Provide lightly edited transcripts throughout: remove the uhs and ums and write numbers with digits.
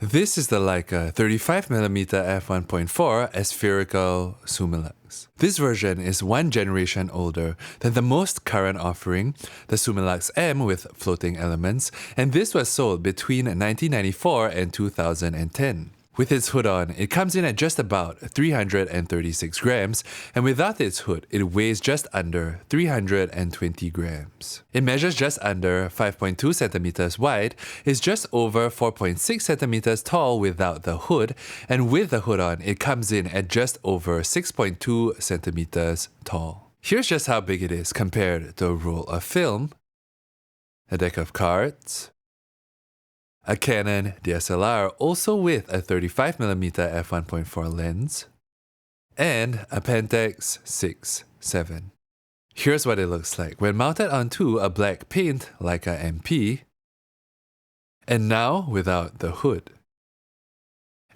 This is the Leica 35mm f1.4 aspherical Summilux. This version is one generation older than the most current offering, the Summilux M with floating elements, and this was sold between 1994 and 2010. With its hood on, it comes in at just about 336 grams, and without its hood, it weighs just under 320 grams. It measures just under 5.2 centimeters wide, is just over 4.6 centimeters tall without the hood, and with the hood on, it comes in at just over 6.2 centimeters tall. Here's just how big it is compared to a roll of film, a deck of cards, a Canon DSLR also with a 35mm f1.4 lens, and a Pentax 6-7. Here's what it looks like when mounted onto a black paint Leica MP, and now without the hood.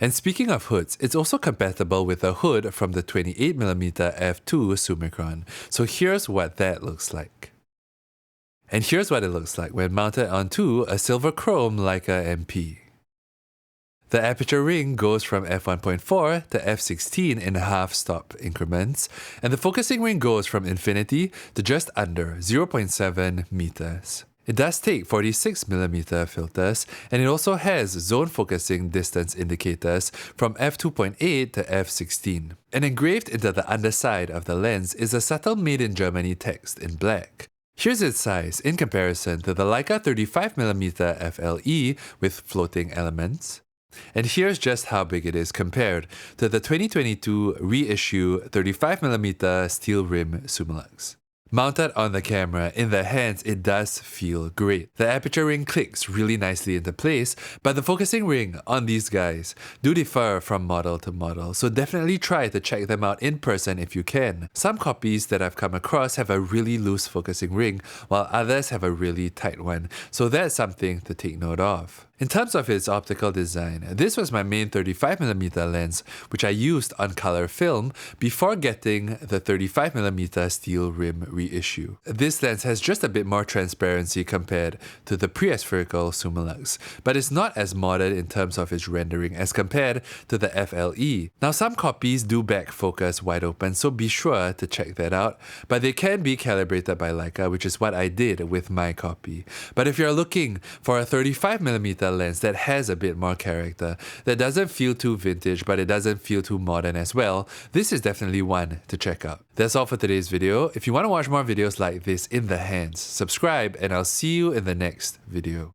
And speaking of hoods, it's also compatible with a hood from the 28mm f2 summicron, so here's what that looks like. And here's what it looks like when mounted onto a silver chrome Leica MP. The aperture ring goes from f1.4 to f16 in half-stop increments, and the focusing ring goes from infinity to just under 0.7 meters. It does take 46mm filters, and it also has zone focusing distance indicators from f2.8 to f16. And engraved into the underside of the lens is a subtle Made in Germany text in black. Here's its size in comparison to the Leica 35mm FLE with floating elements. And here's just how big it is compared to the 2022 reissue 35mm steel rim Summilux. Mounted on the camera, in the hands, it does feel great. The aperture ring clicks really nicely into place, but the focusing ring on these guys do differ from model to model, so definitely try to check them out in person if you can. Some copies that I've come across have a really loose focusing ring, while others have a really tight one, so that's something to take note of. In terms of its optical design, this was my main 35mm lens, which I used on color film before getting the 35mm steel rim reissue. This lens has just a bit more transparency compared to the pre-aspherical Summilux, but it's not as modern in terms of its rendering as compared to the FLE. Now, some copies do back focus wide open, so be sure to check that out, but they can be calibrated by Leica, which is what I did with my copy. But if you're looking for a 35mm lens that has a bit more character, that doesn't feel too vintage but it doesn't feel too modern as well, this is definitely one to check out. That's all for today's video. If you want to watch more videos like this in the hands, subscribe and I'll see you in the next video.